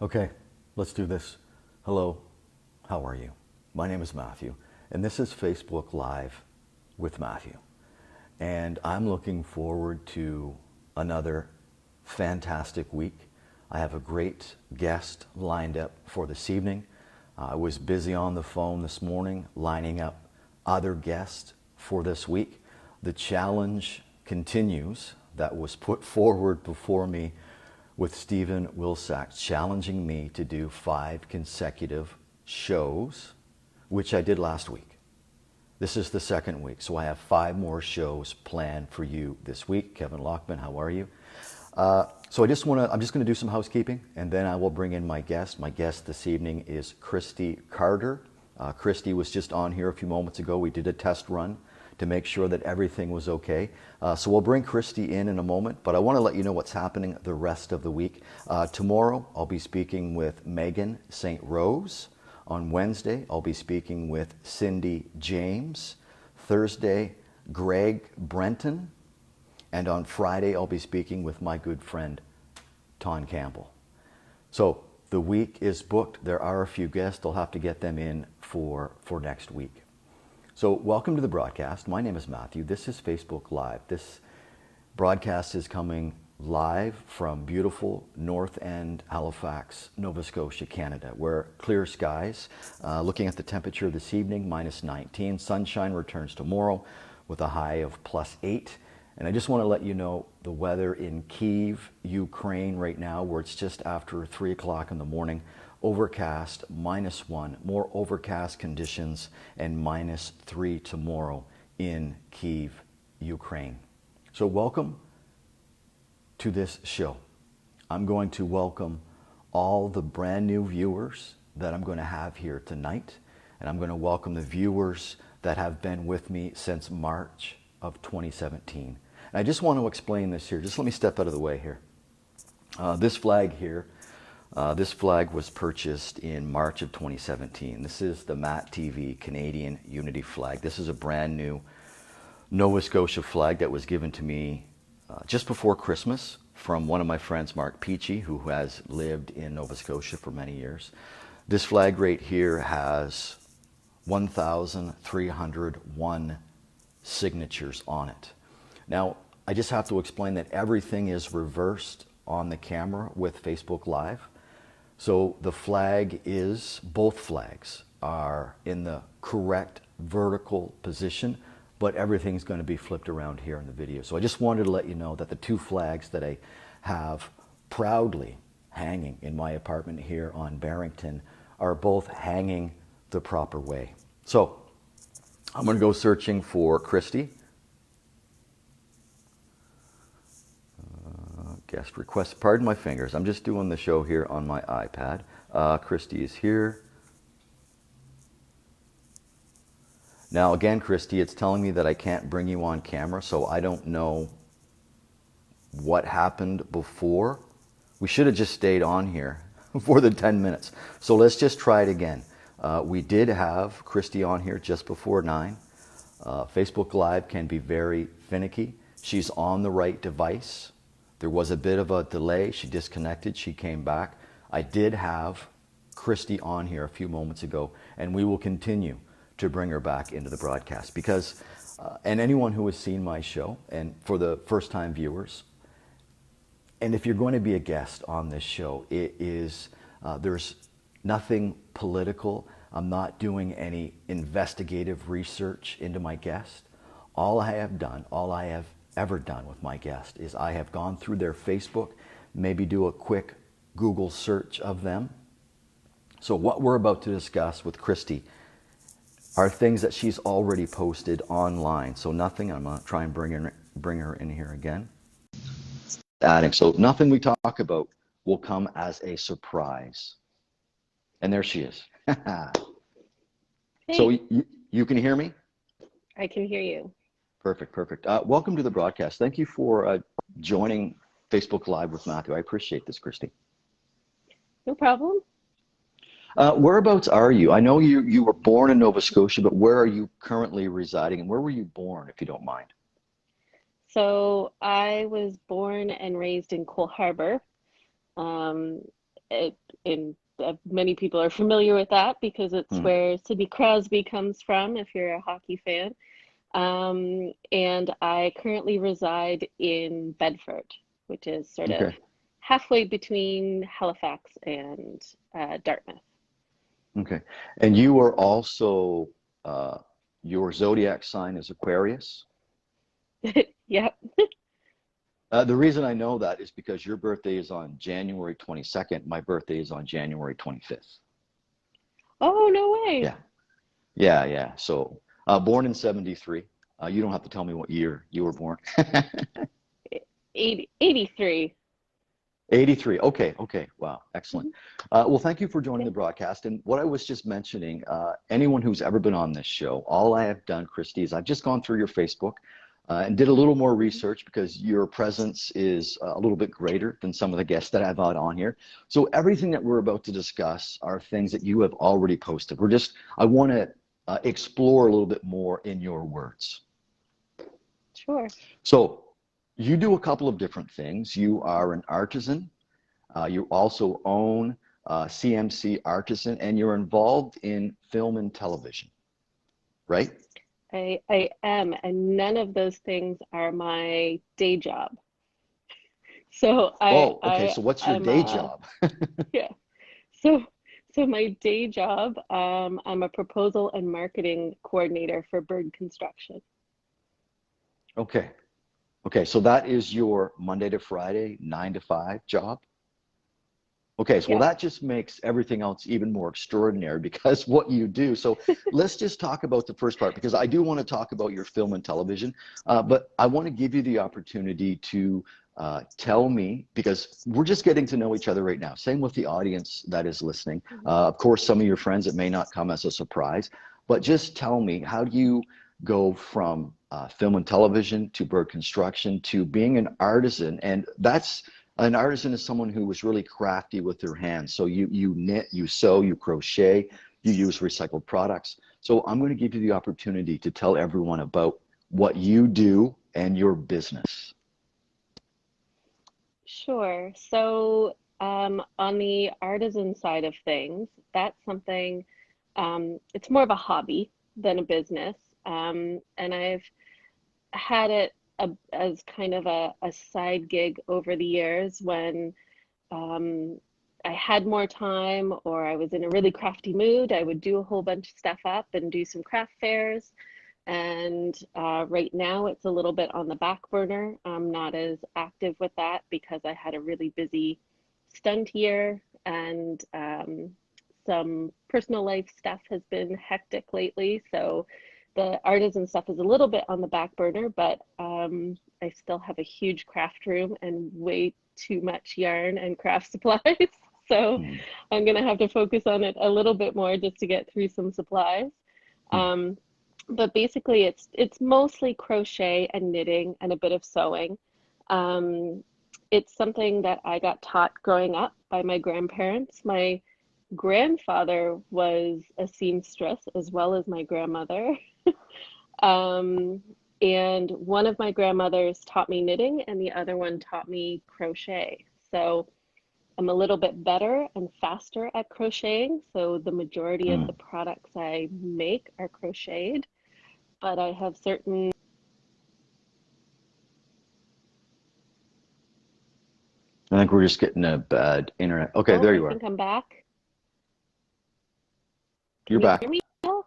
Okay, let's do this. Hello, how are you? My name is Matthew, and this is Facebook Live with Matthew. And I'm looking forward to another fantastic week. I have a great guest lined up for this evening. I was busy on the phone this morning lining up other guests for this week. The challenge continues that was put forward before me with Stephen Wilsack, challenging me to do 5 consecutive shows, which I did last week. This is the second week, so I have 5 more shows planned for you this week. Kevin Lockman, how are you? So I'm just going to do some housekeeping, and then I will bring in my guest. My guest this evening is Christie Carter. Christie was just on here a few moments ago. We did a test run to make sure that everything was okay. So we'll bring Christie in a moment, but I want to let you know what's happening the rest of the week. Tomorrow, I'll be speaking with Megan St. Rose. On Wednesday, I'll be speaking with Cindy James. Thursday, Greg Brenton. And on Friday, I'll be speaking with my good friend, Ton Campbell. So the week is booked. There are a few guests. I'll have to get them in for next week. So welcome to the broadcast. My name is Matthew. This is Facebook Live. This broadcast is coming live from beautiful North End, Halifax, Nova Scotia, Canada, where clear skies. Looking at the temperature this evening, -19. Sunshine returns tomorrow with a high of +8. And I just want to let you know the weather in Kyiv, Ukraine right now, where it's just after 3 o'clock in the morning. Overcast, -1, more overcast conditions, and -3 tomorrow in Kyiv, Ukraine. So welcome to this show. I'm going to welcome all the brand new viewers that I'm going to have here tonight, and I'm going to welcome the viewers that have been with me since March of 2017. And I just want to explain this here. Just let me step out of the way here. This flag here, this flag was purchased in March of 2017. This is the Matt TV Canadian Unity flag. This is a brand new Nova Scotia flag that was given to me just before Christmas from one of my friends, Mark Peachy, who has lived in Nova Scotia for many years. This flag right here has 1,301 signatures on it. Now, I just have to explain that everything is reversed on the camera with Facebook Live. So the flag is, both flags are in the correct vertical position, but everything's going to be flipped around here in the video. So I just wanted to let you know that the 2 flags that I have proudly hanging in my apartment here on Barrington are both hanging the proper way. So I'm going to go searching for Christie. Guest request, pardon my fingers. I'm just doing the show here on my iPad. Christie is here. Now again, Christie, it's telling me that I can't bring you on camera, so I don't know what happened before. We should have just stayed on here for the 10 minutes. So let's just try it again. We did have Christie on here just before 9. Facebook Live can be very finicky. She's on the right device. There was a bit of a delay. She disconnected. She came back. I did have Christie on here a few moments ago, and we will continue to bring her back into the broadcast because, and anyone who has seen my show, and for the first-time viewers, and if you're going to be a guest on this show, it is, there's nothing political. I'm not doing any investigative research into my guest. All I have ever done with my guest is I have gone through their Facebook, maybe do a quick Google search of them. So what we're about to discuss with Christie are things that she's already posted online. So nothing, I'm going to try and bring her in here again. Adding, so nothing we talk about will come as a surprise. And there she is. Hey. So you can hear me? I can hear you. Perfect. Welcome to the broadcast. Thank you for joining Facebook Live with Matthew. I appreciate this, Christie. No problem. Whereabouts are you? I know you were born in Nova Scotia, but where are you currently residing, and where were you born, if you don't mind? So I was born and raised in Cole Harbour. many people are familiar with that because it's Hmm. where Sidney Crosby comes from, if you're a hockey fan. And I currently reside in Bedford, which is sort of Okay. halfway between Halifax and Dartmouth. Okay. And you are also, uh, your zodiac sign is Aquarius. Yep. The reason I know that is because your birthday is on January 22nd. My birthday is on January 25th. Oh, no way. Yeah. Yeah. Yeah. So, born in 73. You don't have to tell me what year you were born. 83. 83. Okay. Okay. Wow. Excellent. Mhm. Well, thank you for joining the Yeah. broadcast. And what I was just mentioning, anyone who's ever been on this show, all I have done, Christy, is I've just gone through your Facebook and did a little more Mhm. research because your presence is a little bit greater than some of the guests that I've had on here. So everything that we're about to discuss are things that you have already posted. I want to explore a little bit more in your words. Sure. So you do a couple of different things. You are an artisan. You also own CMC Artisan, and you're involved in film and television, right? I am, and none of those things are my day job. So Oh, okay. So what's your I'm day job? yeah. So so my day job, I'm a proposal and marketing coordinator for Bird Construction. Okay. Okay. So that is your Monday to Friday, 9 to 5 job. Okay, so well, Yep. that just makes everything else even more extraordinary because what you do. So let's just talk about the first part because I do want to talk about your film and television, but I want to give you the opportunity to tell me because we're just getting to know each other right now. Same with the audience that is listening. Mhm. Of course, some of your friends, it may not come as a surprise, but just tell me how do you go from film and television to bird construction to being an artisan, and that's an artisan is someone who was really crafty with their hands. So you knit, you sew, you crochet, you use recycled products. So I'm going to give you the opportunity to tell everyone about what you do and your business. Sure. So, on the artisan side of things, that's something, it's more of a hobby than a business. And I've had it as kind of a side gig over the years when um, I had more time or I was in a really crafty mood. I would do a whole bunch of stuff up and do some craft fairs. And right now it's a little bit on the back burner. I'm not as active with that because I had a really busy stunt year and some personal life stuff has been hectic lately. So the artisan stuff is a little bit on the back burner, but I still have a huge craft room and way too much yarn and craft supplies. So Hmm. I'm gonna have to focus on it a little bit more just to get through some supplies. Hmm. Um, but basically it's mostly crochet and knitting and a bit of sewing. Um, it's something that I got taught growing up by my grandparents. My grandfather was a seamstress as well as my grandmother. Um, and one of my grandmothers taught me knitting and the other one taught me crochet. So I'm a little bit better and faster at crocheting. So the majority of Hmm. the products I make are crocheted, but I have certain. I think we're just getting a bad internet. Okay, Oh, there I you are. think I'm back. You're Can you hear back. me now?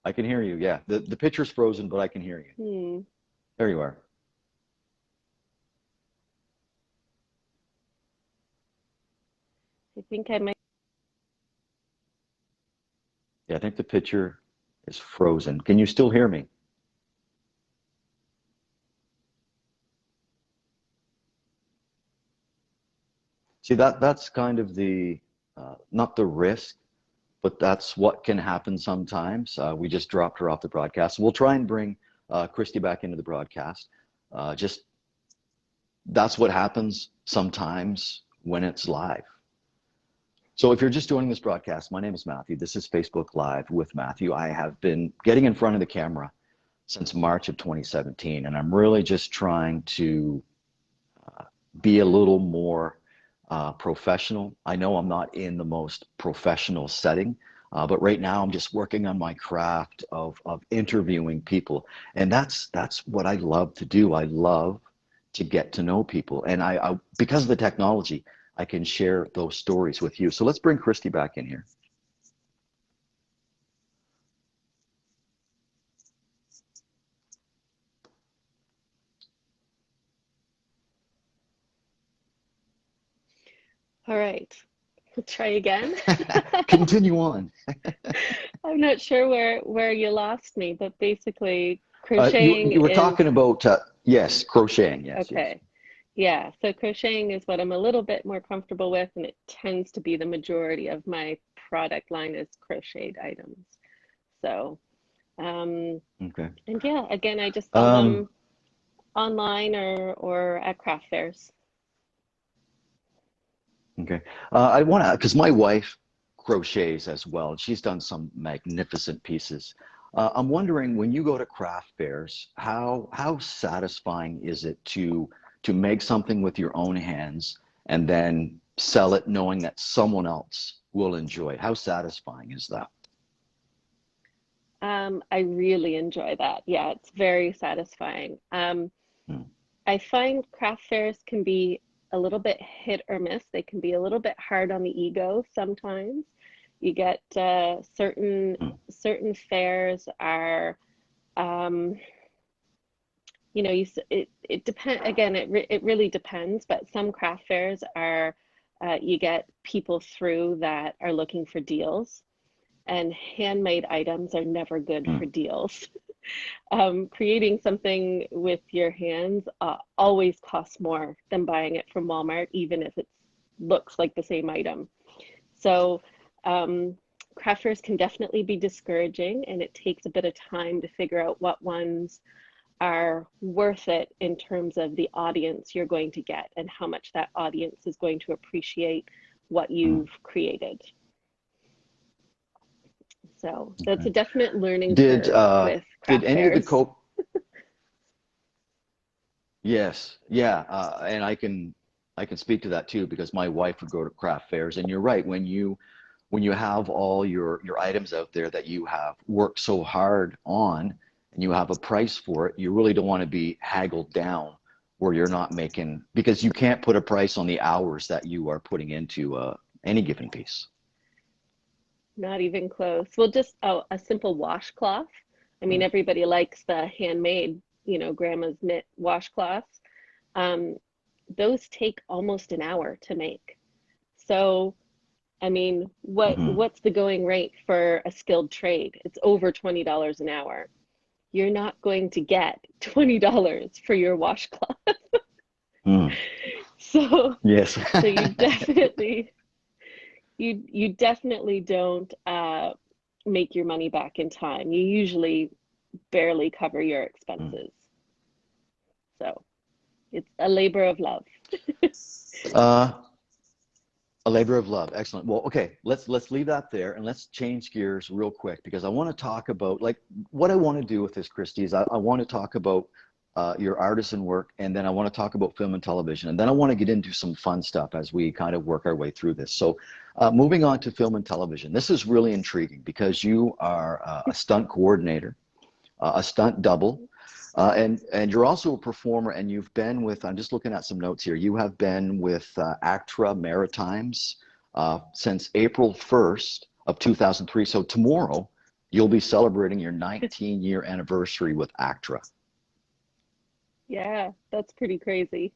I can hear you. Yeah, the picture's frozen, but I can hear you. Hmm. There you are. I think I might. Yeah, I think the picture is frozen. Can you still hear me? See, that's kind of the not the risk, but that's what can happen sometimes. We just dropped her off the broadcast. We'll try and bring Christy back into the broadcast. Just that's what happens sometimes when it's live. So if you're just joining this broadcast, my name is Matthew. This is Facebook Live with Matthew. I have been getting in front of the camera since March of 2017, and I'm really just trying to be a little more professional. I know I'm not in the most professional setting, but right now I'm just working on my craft of interviewing people. And that's what I love to do. I love to get to know people. And I because of the technology, I can share those stories with you. So let's bring Christie back in here. All right, we'll try again. Continue on. I'm not sure where you lost me, but basically You crocheting you were is talking about yes, crocheting. Yes, yes. okay. Yeah, so crocheting is what I'm a little bit more comfortable with, and it tends to be the majority of my product line is crocheted items. So, Okay. and yeah, again, I just sell Um, them online or at craft fairs. okay. I want to, because my wife crochets as well, and she's done some magnificent pieces. I'm wondering when you go to craft fairs, how satisfying is it to make something with your own hands and then sell it knowing that someone else will enjoy it? How satisfying is that? I really enjoy that. Yeah, it's very satisfying. Hmm. I find craft fairs can be a little bit hit or miss. They can be a little bit hard on the ego sometimes. You get Hmm. certain fairs are um, you know, it depend again, it really depends, but some craft fairs are you get people through that are looking for deals, and handmade items are never good Hmm. for deals. Creating something with your hands always costs more than buying it from Walmart, even if it looks like the same item. So, craft fairs can definitely be discouraging, and it takes a bit of time to figure out what ones are worth it in terms of the audience you're going to get and how much that audience is going to appreciate what Hmm. you've created. So that's Okay. a definite learning Did curve uh, with did craft any of the fairs. co Yes, yeah, and I can speak to that too because my wife would go to craft fairs, and you're right when you have all your items out there that you have worked so hard on, and you have a price for it, you really don't want to be haggled down where you're not making because you can't put a price on the hours that you are putting into any given piece. Not even close. Well, just a simple washcloth. I mean, Mm. everybody likes the handmade, grandma's knit washcloths. Um, those take almost an hour to make. So, I mean, Hmm. what's the going rate for a skilled trade? It's over $20 an hour. You're not going to get $20 for your washcloth. Mm. So, Yes. so you definitely don't make your money back in time. You usually barely cover your Mm. expenses. So it's a labor of love. Uh, A labor of love. Excellent. Well, okay, let's leave that there and let's change gears real quick because I want to talk about like what I want to do with this, Christie, is I want to talk about your artisan work, and then I want to talk about film and television, and then I want to get into some fun stuff as we kind of work our way through this. So, moving on to film and television, this is really intriguing because you are a stunt coordinator, a stunt double, and you're also a performer, and you've been with. I'm just looking at some notes here. You have been with ACTRA Maritimes since April 1st of 2003. So tomorrow, you'll be celebrating your 19-year anniversary with ACTRA. Yeah, that's pretty crazy.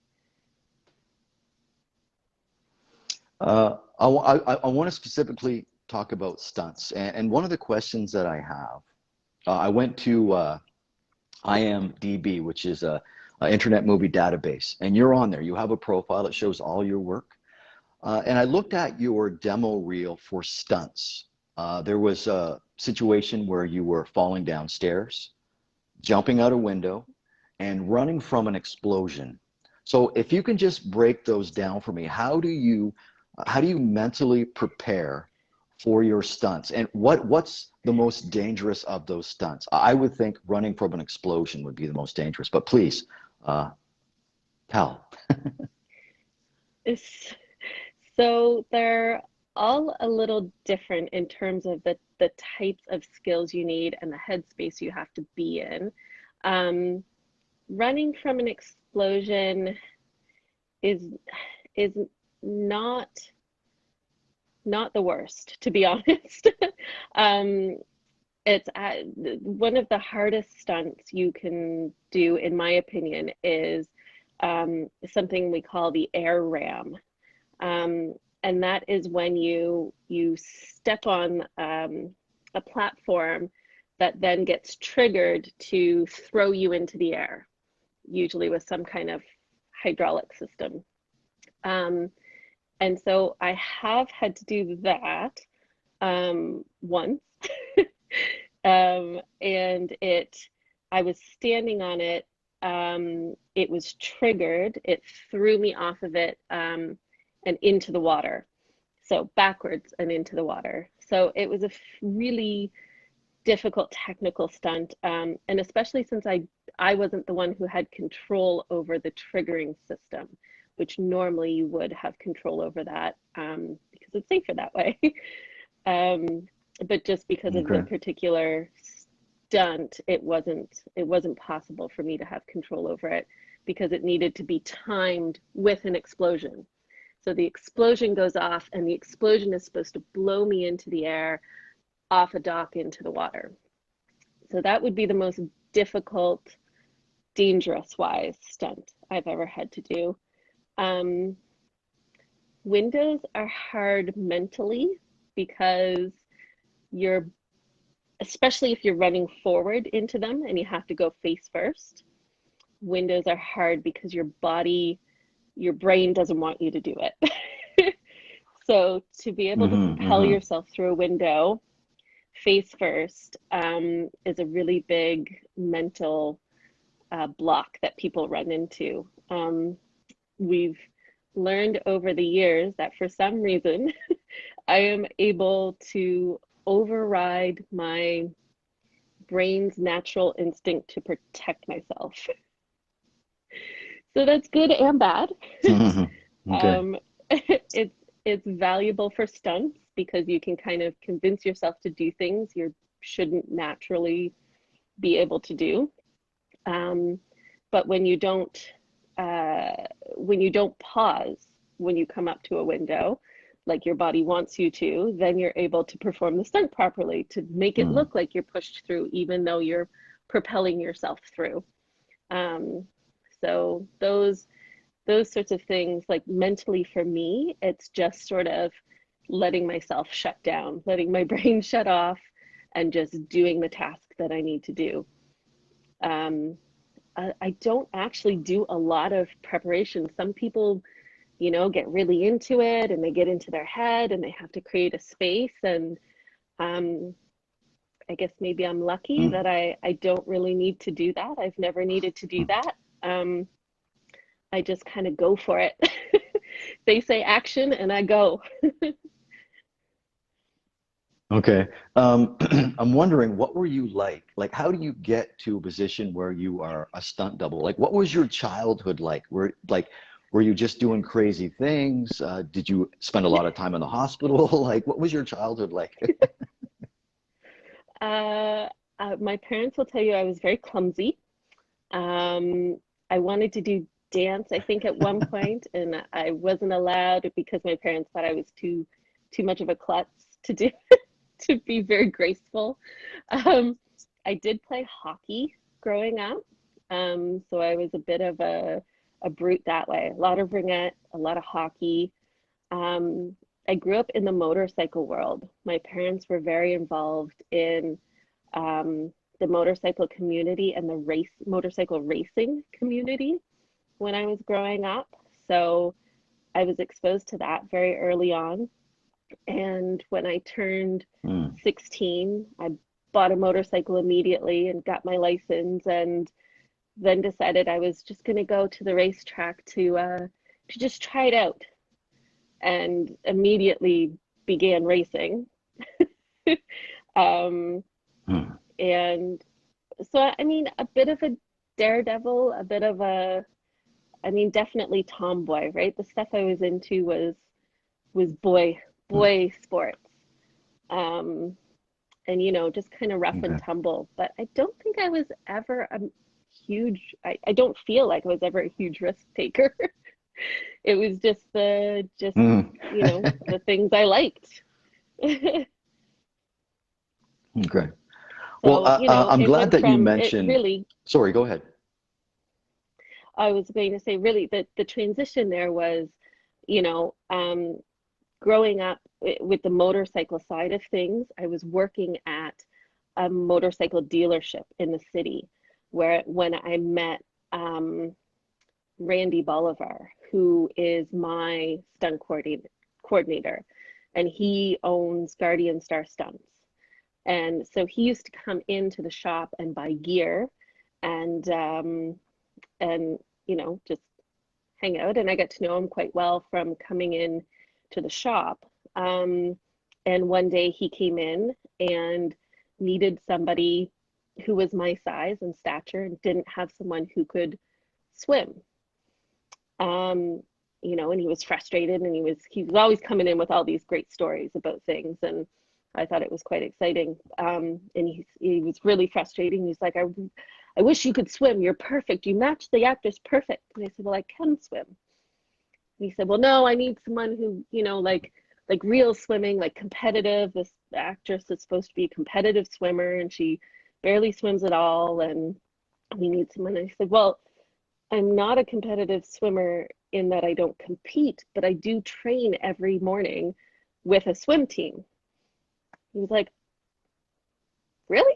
I want to specifically talk about stunts, and one of the questions that I have, I went to IMDb, which is a Internet Movie Database, and you're on there. You have a profile that shows all your work. And I looked at your demo reel for stunts. There was a situation where you were falling downstairs, jumping out a window, and running from an explosion. So if you can just break those down for me, how do you mentally prepare for your stunts? And what's the most dangerous of those stunts? I would think running from an explosion would be the most dangerous, but please uh, tell. It's, So they're all a little different in terms of the types of skills you need and the headspace you have to be in. Um, Running from an explosion is is not not the worst, to be honest. um, it's one of the hardest stunts you can do, in my opinion, is something we call the air ram. Um, and that is when you step on a platform that then gets triggered to throw you into the air, usually with some kind of hydraulic system. Um, and so I have had to do that once. And I was standing on it. It was triggered. It threw me off of it and into the water. So backwards and into the water. So it was a really difficult technical stunt. And especially since I wasn't the one who had control over the triggering system, which normally you would have control over that because it's safer that way. But just because of the Okay. particular stunt, it wasn't possible for me to have control over it because it needed to be timed with an explosion. So the explosion goes off, and the explosion is supposed to blow me into the air, off a dock into the water. So that would be the most difficult, dangerous wise stunt I've ever had to do. Um, Windows are hard mentally because you're, especially if you're running forward into them and you have to go face first. Windows are hard because your brain doesn't want you to do it. So to be able to Mm-hmm, propel mm-hmm. yourself through a window face first is a really big mental block that people run into. We've learned over the years that for some reason, I am able to override my brain's natural instinct to protect myself. So that's good and bad. Mm-hmm. Okay. Um, it's valuable for stunts because you can kind of convince yourself to do things you shouldn't naturally be able to do. Um, but when you don't pause when you come up to a window, like your body wants you to, then you're able to perform the stunt properly to make it Mm. look like you're pushed through, even though you're propelling yourself through. Um, so those sorts of things, like mentally for me, it's just sort of letting myself shut down, letting my brain shut off, and just doing the task that I need to do. Um, I don't actually do a lot of preparation. Some people, get really into it and they get into their head and they have to create a space. And um, I guess maybe I'm lucky Mm. that I don't really need to do that. I've never needed to do that. Um, I just kind of go for it. They say action and I go. Okay. I'm wondering, what were you like? Like, how do you get to a position where you are a stunt double? Like, what was your childhood like? Were you just doing crazy things? Did you spend a lot of time in the hospital? Like, what was your childhood like? Uh, my parents will tell you I was very clumsy. Um, I wanted to do dance, I think, at one point, and I wasn't allowed because my parents thought I was too much of a klutz to do to be very graceful. Um, I did play hockey growing up, so I was a bit of a brute that way. A lot of ringette, a lot of hockey. Um, I grew up in the motorcycle world. My parents were very involved in the motorcycle community and the motorcycle racing community when I was growing up. So I was exposed to that very early on. And when I turned Mm. 16, I bought a motorcycle immediately and got my license, and then decided I was just going to go to the racetrack to just try it out, and immediately began racing. um, Mm. and so, I mean, a bit of a daredevil, a bit of definitely tomboy, right? The stuff I was into was boy sports. Um, and just kind of rough and Okay. tumble. But I don't think I was ever a I don't feel like I was ever a huge risk taker. It was just Mm. the things I liked. Okay. Well, So, I'm it glad went that you from it mentioned. really, Sorry, go ahead. I was going to say, really, the transition there was, you know, um, growing up with the motorcycle side of things. I was working at a motorcycle dealership in the city where when I met um, Randy Bolivar, who is my coordinator, and he owns Guardian Star Stunts. And so he used to come into the shop and buy gear and just hang out. And I got to know him quite well from coming in to the shop. Um, and one day he came in and needed somebody who was my size and stature and didn't have someone who could swim. Um, and he was frustrated and he was always coming in with all these great stories about things, and I thought it was quite exciting. And he was really frustrating. He's like, I wish you could swim. You're perfect. You match the actress perfect. And I said, well, I can swim. And he said, well, no, I need someone who, like real swimming, like competitive. This actress is supposed to be a competitive swimmer, and she barely swims at all. And we need someone. And I said, well, I'm not a competitive swimmer in that I don't compete, but I do train every morning with a swim team. He was like, really?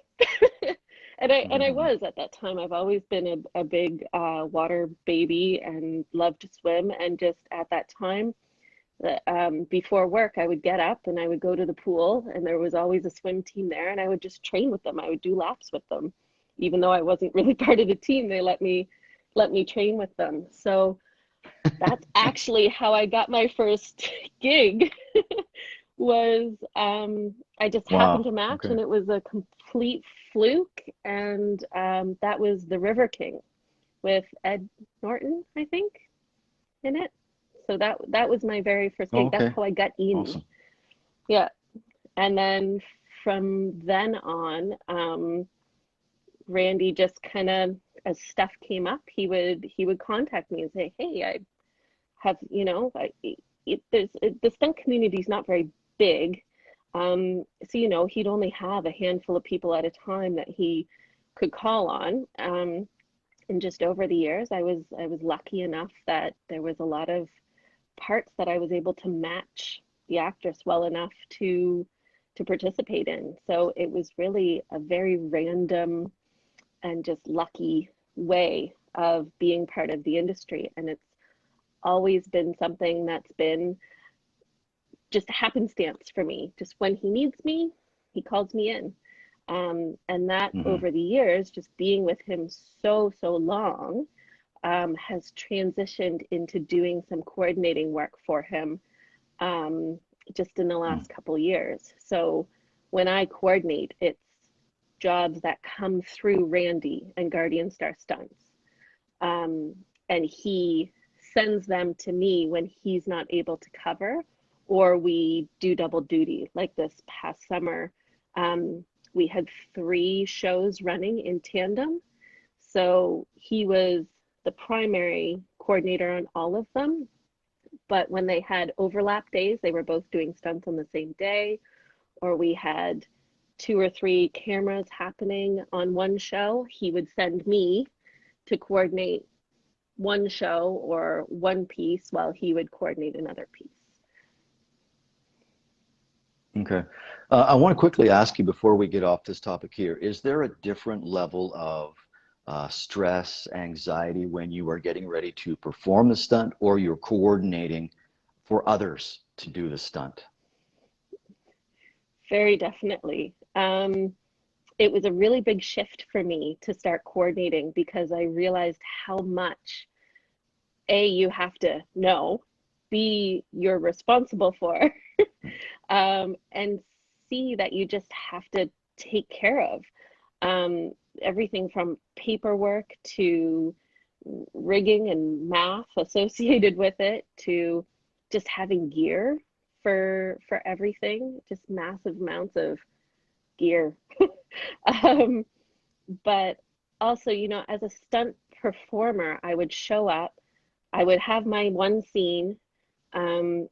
And I Mhm. was at that time. I've always been a big water baby and loved to swim. And just at that time, before work, I would get up and I would go to the pool, and there was always a swim team there, and I would just train with them. I would do laps with them, even though I wasn't really part of the team. They let me train with them. So that's actually how I got my first gig. Was I just happened to Wow. match, Okay. and it was a complete fluke. And that was The River King with Ed Norton, I think, in it. So that was my very first Oh, gig. That's okay. how I got in. Awesome. Yeah. And then from then on, Randy just kind of, as stuff came up, he would contact me and say, "Hey, I have, the stunt community is not very big. So, he'd only have a handful of people at a time that he could call on. And just over the years, I was lucky enough that there was a lot of parts that I was able to match the actress well enough to participate in. So it was really a very random and just lucky way of being part of the industry. And it's always been something that's been just happenstance for me. Just when he needs me, he calls me in. And that Hmm. over the years, just being with him so long, has transitioned into doing some coordinating work for him, um, just in the last couple of years. So when I coordinate, it's jobs that come through Randy and Guardian Star Stunts. Um, and he sends them to me when he's not able to cover, or we do double duty. Like this past summer, we had 3 shows running in tandem. So he was the primary coordinator on all of them. But when they had overlap days, they were both doing stunts on the same day, or we had 2 or 3 cameras happening on one show, he would send me to coordinate one show or one piece while he would coordinate another piece. Okay. I want to quickly ask you before we get off this topic here, is there a different level of stress, anxiety when you are getting ready to perform the stunt or you're coordinating for others to do the stunt? Very definitely. It was a really big shift for me to start coordinating because I realized how much A, you have to know, B, you're responsible for, and C, that you just have to take care of. Everything from paperwork to rigging and math associated with it to just having gear for everything, just massive amounts of gear. um, but also, you know, as a stunt performer, I would show up, I would have my one scene. Um,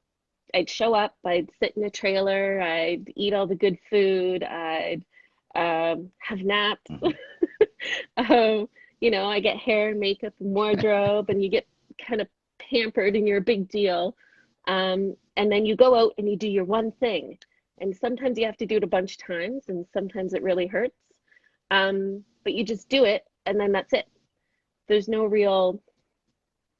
I'd show up, I'd sit in a trailer, I'd eat all the good food, I'd have naps. Hmm. You know, I get hair and makeup and wardrobe, and you get kind of pampered and you're a big deal. And then you go out and you do your one thing. And sometimes you have to do it a bunch of times, and sometimes it really hurts. But you just do it, and then that's it. There's no real,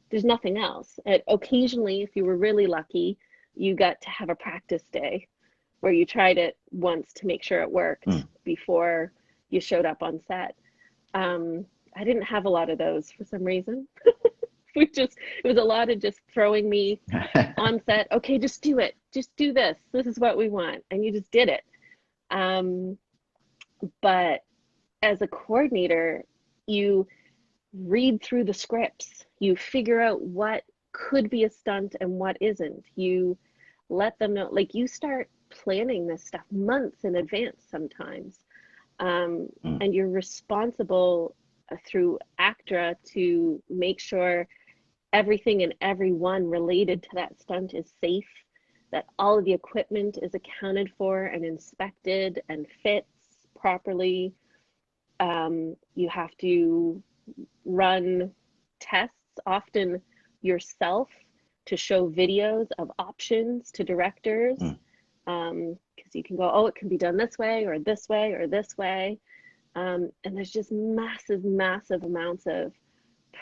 there's nothing else. And occasionally, if you were really lucky, you got to have a practice day where you tried it once to make sure it worked before you showed up on set. I didn't have a lot of those for some reason. It was a lot of just throwing me on set. Okay, just do it. Just do this. This is what we want. And you just did it. But as a coordinator, you read through the scripts. You figure out what could be a stunt and what isn't. You let them know, like, you start planning this stuff months in advance sometimes. And you're responsible through ACTRA to make sure everything and everyone related to that stunt is safe, that all of the equipment is accounted for and inspected and fits properly. You have to run tests, often yourself, to show videos of options to directors. Because you can go, oh, it can be done this way or this way or this way. And there's just massive, massive amounts of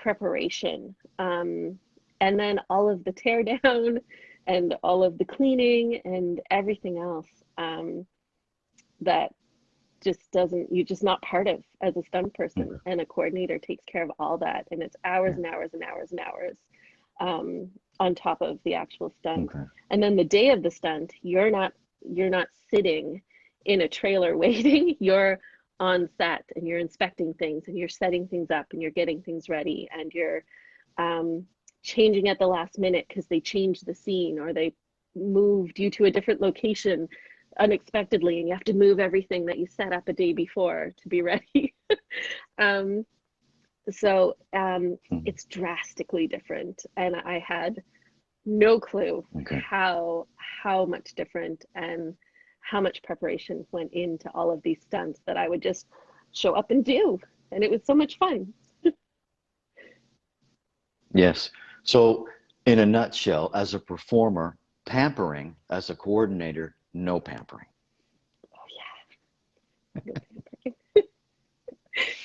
preparation. And then all of the tear down and all of the cleaning and everything else that just doesn't, you're just not part of as a stunt person. And a coordinator takes care of all that. And it's hours and hours and hours and hours on top of the actual stunt. And then the day of the stunt, you're not sitting in a trailer waiting. You're on set and you're inspecting things and you're setting things up and you're getting things ready and you're changing at the last minute because they changed the scene or they moved you to a different location unexpectedly, and you have to move everything that you set up a day before to be ready. It's drastically different, and I had no clue how much different and how much preparation went into all of these stunts that I would just show up and do, and it was so much fun. Yes. So in a nutshell, as a performer, pampering; as a coordinator, no pampering. Oh yeah.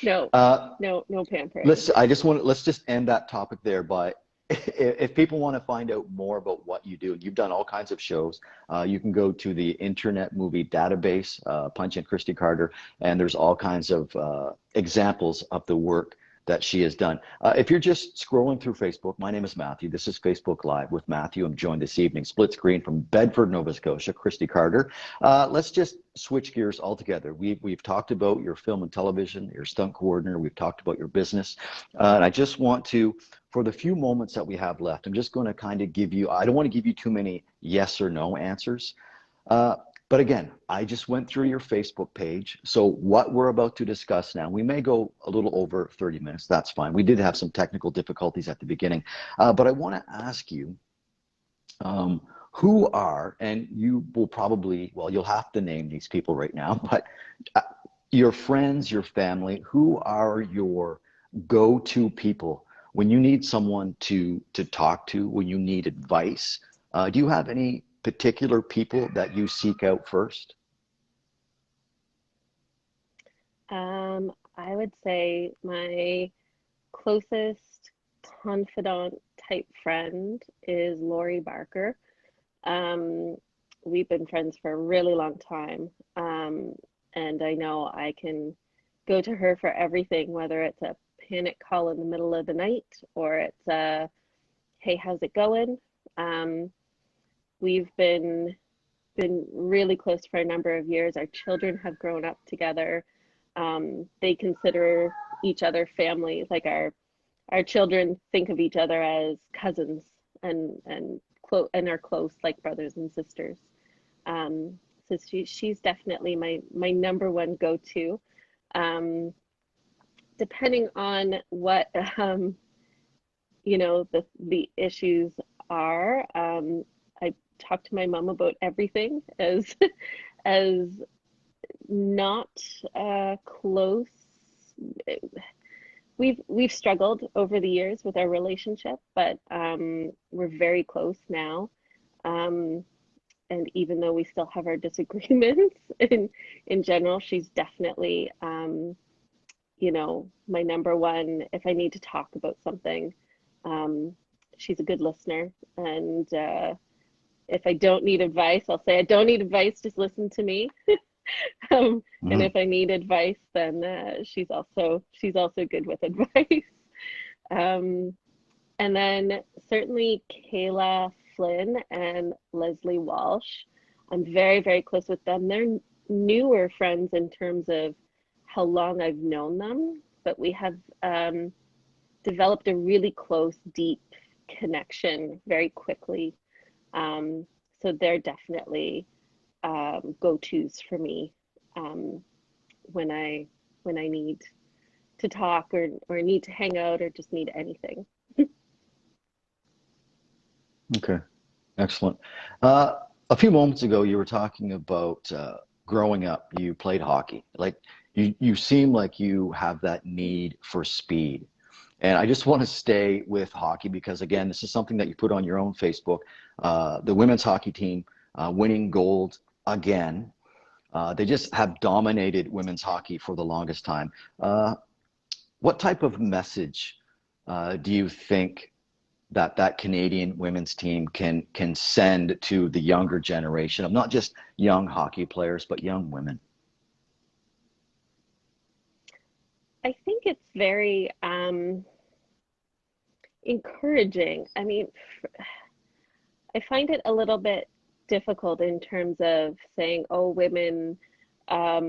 No pampering. No pampering. Let's just end that topic there. But if people want to find out more about what you do, you've done all kinds of shows. You can go to the Internet Movie Database, punch in Christie Carter, and there's all kinds of examples of the work that she has done. If you're just scrolling through Facebook, my name is Matthew. This is Facebook Live with Matthew. I'm joined this evening, split screen, from Bedford, Nova Scotia, Christie Carter. Let's just switch gears altogether. We've talked about your film and television, your stunt coordinator. We've talked about your business. And I just want to, for the few moments that we have left, I'm just going to kind of give you, I don't want to give you too many yes or no answers. But again, I just went through your Facebook page. So what we're about to discuss now, we may go a little over 30 minutes. That's fine. We did have some technical difficulties at the beginning. But I want to ask you, who are, and you will probably, well, you'll have to name these people right now, but your friends, your family, who are your go-to people when you need someone to talk to, when you need advice? Do you have any particular people that you seek out first? I would say my closest confidant type friend is Lori Barker. We've been friends for a really long time. And I know I can go to her for everything, whether it's a panic call in the middle of the night or it's a, hey, how's it going? We've been really close for a number of years. Our children have grown up together. They consider each other family. Like our children think of each other as cousins and are close like brothers and sisters. So she's definitely my number one go-to. Depending on what the issues are, I talk to my mom about everything as as not close. We've struggled over the years with our relationship, but we're very close now. And even though we still have our disagreements in general, she's definitely my number one. If I need to talk about something, she's a good listener. And if I don't need advice, I'll say I don't need advice, just listen to me. And if I need advice, then she's also good with advice. And then certainly Kayla Flynn and Leslie Walsh. I'm very, very close with them. They're newer friends in terms of how long I've known them, but we have developed a really close, deep connection very quickly. So they're definitely go-tos for me when I need to talk or need to hang out or just need anything. Okay, excellent. A few moments ago, you were talking about growing up. You played hockey. Like you seem like you have that need for speed. And I just want to stay with hockey because, again, this is something that you put on your own Facebook. The women's hockey team winning gold again. They just have dominated women's hockey for the longest time. What type of message do you think that Canadian women's team can send to the younger generation of not just young hockey players, but young women? I think it's very encouraging. I mean, I find it a little bit difficult in terms of saying, oh, women are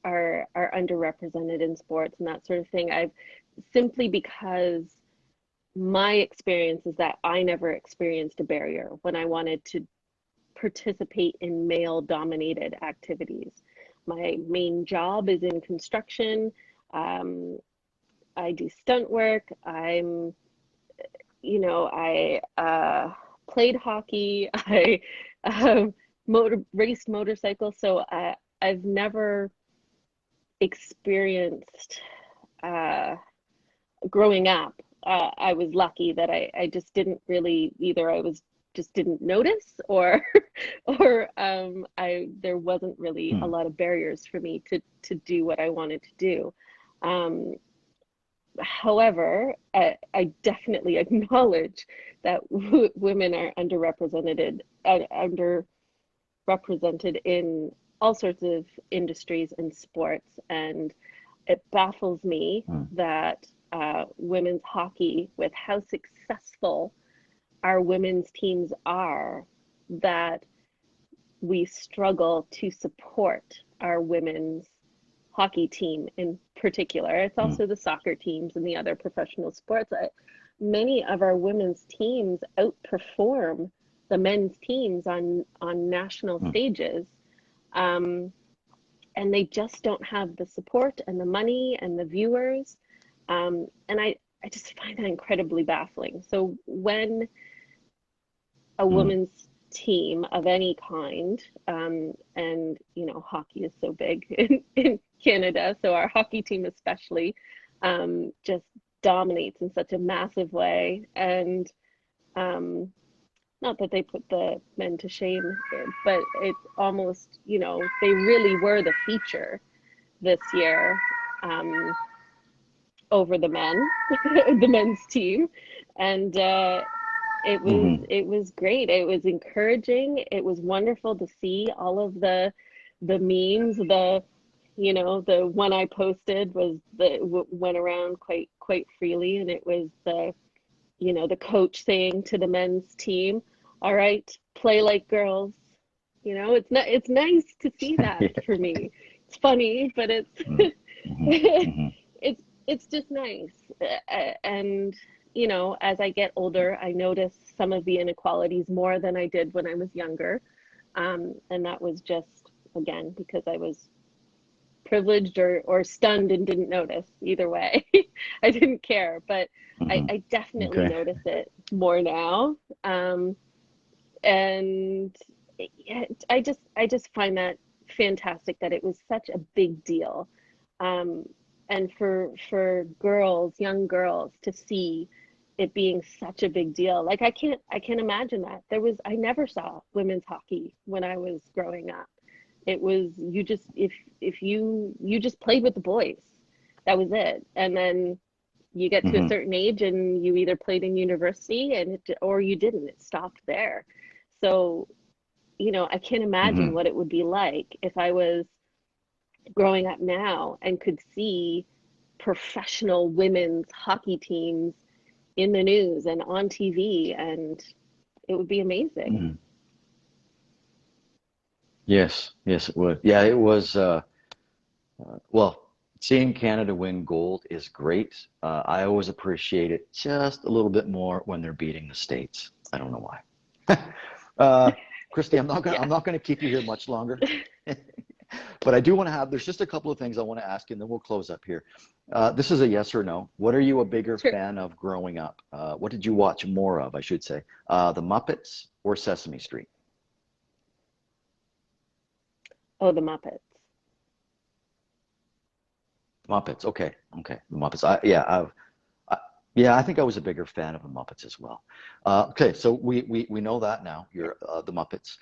underrepresented in sports and that sort of thing. I've simply because my experience is that I never experienced a barrier when I wanted to participate in male-dominated activities. My main job is in construction. I do stunt work. I played hockey. I raced motorcycles. So I've never experienced growing up. I was lucky that I just didn't really either. I was just didn't notice or there wasn't really a lot of barriers for me to do what I wanted to do. However, I definitely acknowledge that women are underrepresented in all sorts of industries and sports, and it baffles me that women's hockey, with how successful our women's teams are, that we struggle to support our women's hockey team in particular. It's also the soccer teams and the other professional sports. Many of our women's teams outperform the men's teams on national stages, and they just don't have the support and the money and the viewers. And I just find that incredibly baffling. So when a women's team of any kind, and hockey is so big in Canada, so our hockey team especially, just dominates in such a massive way, and not that they put the men to shame, but it's almost, they really were the feature this year over the men, the men's team, and it was great. It was encouraging. It was wonderful to see all of the memes. The one I posted went around quite freely, and it was the coach saying to the men's team, "All right, play like girls." It's nice to see that for me. It's funny, but it's just nice. And you know, as I get older, I notice some of the inequalities more than I did when I was younger. And that was just, again, because I was privileged or stunned and didn't notice. Either way. I didn't care, but Hmm. I definitely Okay. notice it more now. And I just find that fantastic that it was such a big deal. Um, and for girls, young girls, to see it being such a big deal. Like I can't imagine that. I never saw women's hockey when I was growing up. It was, you just, if you just played with the boys. That was it. And then you get to a Hmm. certain age and you either played in university or you didn't. It stopped there. So, you know, I can't imagine Hmm. what it would be like if I was growing up now and could see professional women's hockey teams in the news and on TV, and it would be amazing. Hmm. Yes, yes, it would. Yeah, it was. Well, seeing Canada win gold is great. I always appreciate it just a little bit more when they're beating the States. I don't know why. uh, Christy, I'm Yeah, not gonna keep you here much longer, but I do want to have. There's just a couple of things I want to ask you, and then we'll close up here. This is a yes or no. What are you a bigger sure. fan of growing up? What did you watch more of, I should say? The Muppets or Sesame Street? Oh, the Muppets. Muppets. Okay, okay. The Muppets. I, yeah, I think I was a bigger fan of the Muppets as well. Okay, so we know that now. You're the Muppets.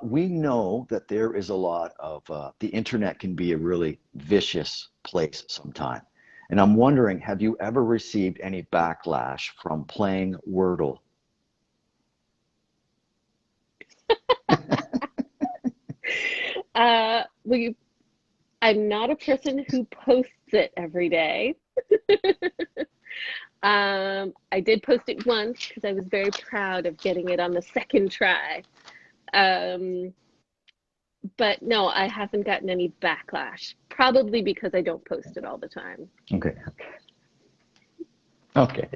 We know that there is a lot of the internet can be a really vicious place sometime. And I'm wondering, have you ever received any backlash from playing Wordle? Well, I'm not a person who posts it every day. I did post it once because I was very proud of getting it on the second try. Um, but no, I haven't gotten any backlash, probably because I don't post it all the time. Okay. Okay.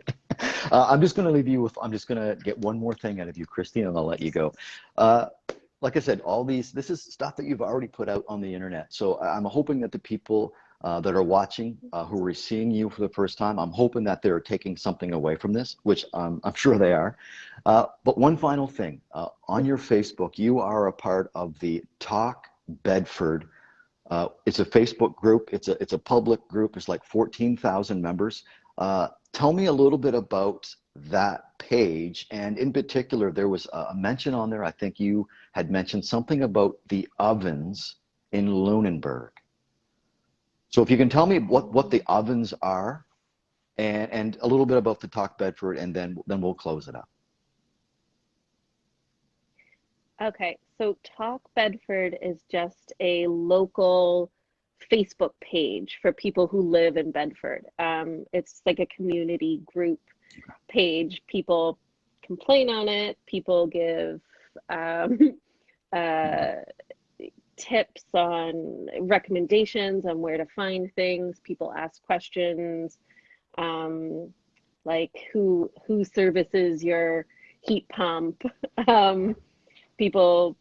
I'm just going to leave you with, I'm just going to get one more thing out of you, Christine, and I'll let you go. Uh, like I said, this is stuff that you've already put out on the internet. So I'm hoping that the people that are watching, who are seeing you for the first time, I'm hoping that they're taking something away from this, which I'm sure they are. But one final thing, on your Facebook, you are a part of the Talk Bedford. It's a Facebook group. It's a public group. It's like 14,000 members. Tell me a little bit about that page, and in particular, there was a mention on there. I think you had mentioned something about the ovens in Lunenburg. So if you can tell me what the ovens are, and a little bit about the Talk Bedford, and then we'll close it up. Okay, so Talk Bedford is just a local Facebook page for people who live in Bedford. It's like a community group page. People complain on it, people give um, uh, tips on recommendations on where to find things, people ask questions, um, like who services your heat pump. Um, People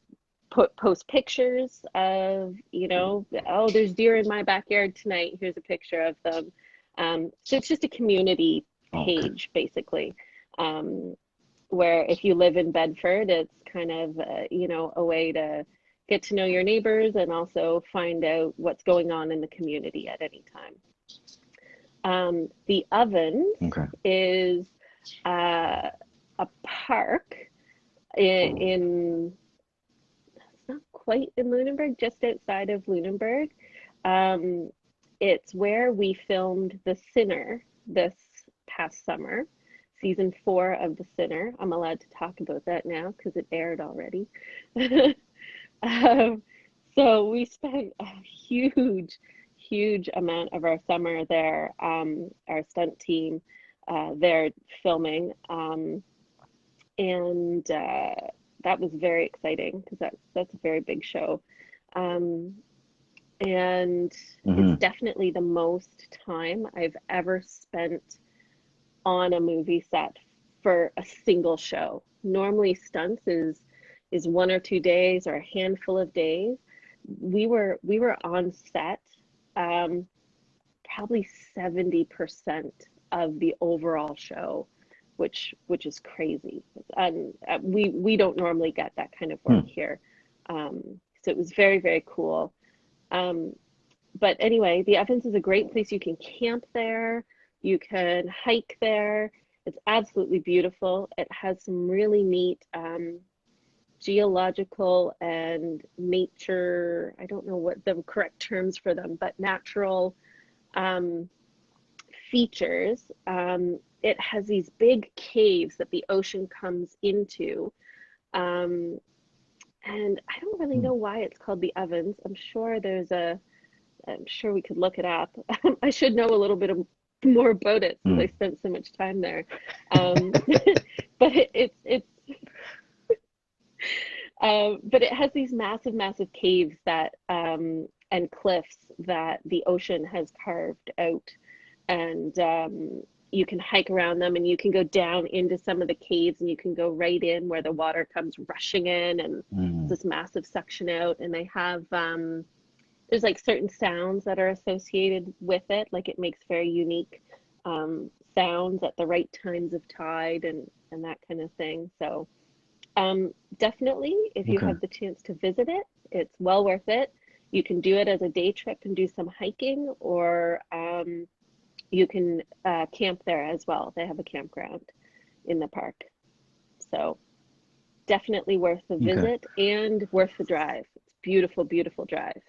post pictures of, you know, oh, there's deer in my backyard tonight. Here's a picture of them. So it's just a community Okay. page, basically, um, where if you live in Bedford, it's kind of, you know, a way to get to know your neighbors and also find out what's going on in the community at any time. The Ovens Okay. is uh, a park in it's not quite in Lunenburg, just outside of Lunenburg. Um, it's where we filmed The Sinner this past summer, season 4 of The Sinner. I'm allowed to talk about that now because it aired already. um, so we spent a huge amount of our summer there, our stunt team there filming. And that was very exciting because that's a very big show. Um, and it's Hmm. definitely the most time I've ever spent on a movie set for a single show. Normally stunts is 1 or 2 days or a handful of days. We were on set probably 70% of the overall show, which is crazy. And we don't normally get that kind of work here. So it was very, very cool. Um, but anyway, the Ovens is a great place. You can camp there, you can hike there. It's absolutely beautiful. It has some really neat geological and nature, I don't know what the correct terms for them, but natural um, features. It has these big caves that the ocean comes into. Um, and I don't really know why it's called the Ovens. I'm sure we could look it up. I should know a little bit more about it since I spent so much time there. But but it has these massive, massive caves that and cliffs that the ocean has carved out, and you can hike around them, and you can go down into some of the caves, and you can go right in where the water comes rushing in, and this massive suction out, and they have there's like certain sounds that are associated with it, like it makes very unique sounds at the right times of tide and that kind of thing. So definitely, if you have the chance to visit it, it's well worth it. You can do it as a day trip and do some hiking, or you can camp there as well. They have a campground in the park. So definitely worth the visit and worth the drive. It's beautiful, beautiful drive.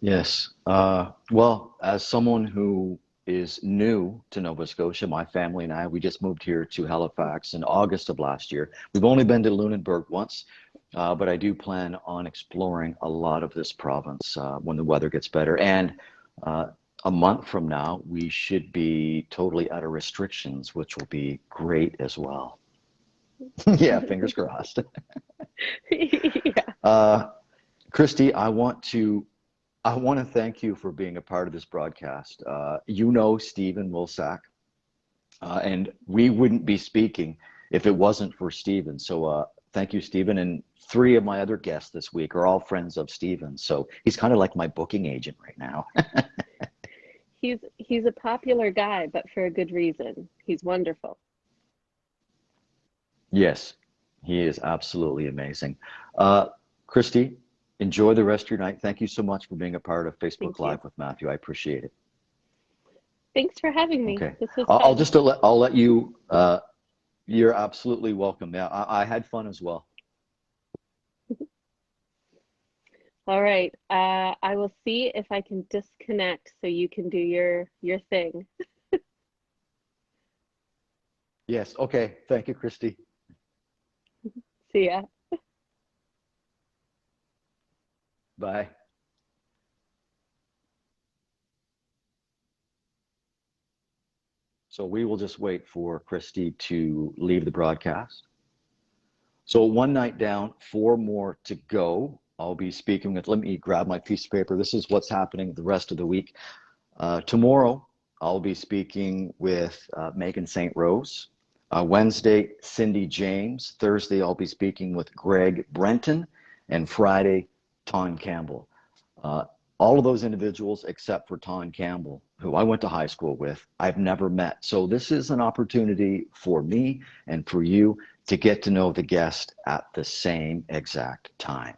Yes. Well, as someone who is new to Nova Scotia, my family and I, we just moved here to Halifax in August of last year. We've only been to Lunenburg once, but I do plan on exploring a lot of this province when the weather gets better. And a month from now, we should be totally out of restrictions, which will be great as well. Yeah, fingers crossed. Yeah. Christie, I want to thank you for being a part of this broadcast. You know Stephen Wilsack, and we wouldn't be speaking if it wasn't for Stephen. So thank you, Stephen. And 3 of my other guests this week are all friends of Stephen. So he's kind of like my booking agent right now. He's a popular guy, but for a good reason. He's wonderful. Yes, he is absolutely amazing. Christie, enjoy the rest of your night. Thank you so much for being a part of Facebook Live with Matthew. I appreciate it. Thanks for having me. Okay. This was fun. I'll let you, you're absolutely welcome. Yeah, I had fun as well. All right. I will see if I can disconnect so you can do your thing. Yes. Okay. Thank you, Christie. See ya. Bye. So we will just wait for Christie to leave the broadcast. So 1 night down, 4 more to go. I'll be speaking with, let me grab my piece of paper. This is what's happening the rest of the week. Tomorrow, I'll be speaking with Megan St. Rose. Wednesday, Cindy James. Thursday, I'll be speaking with Greg Brenton. And Friday, Ton Campbell. All of those individuals, except for Ton Campbell, who I went to high school with, I've never met. So this is an opportunity for me and for you to get to know the guest at the same exact time.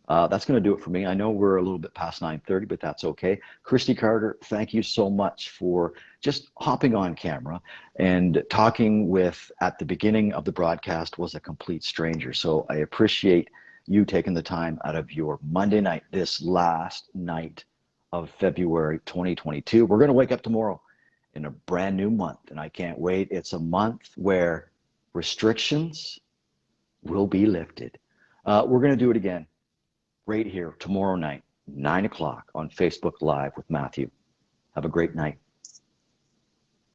That's going to do it for me. I know we're a little bit past 9:30, but that's okay. Christie Carter, thank you so much for just hopping on camera and talking with, at the beginning of the broadcast, was a complete stranger. So I appreciate you taking the time out of your Monday night, this last night of February 2022. We're going to wake up tomorrow in a brand new month, and I can't wait. It's a month where restrictions will be lifted. We're going to do it again right here tomorrow night, 9 o'clock on Facebook Live with Matthew. Have a great night.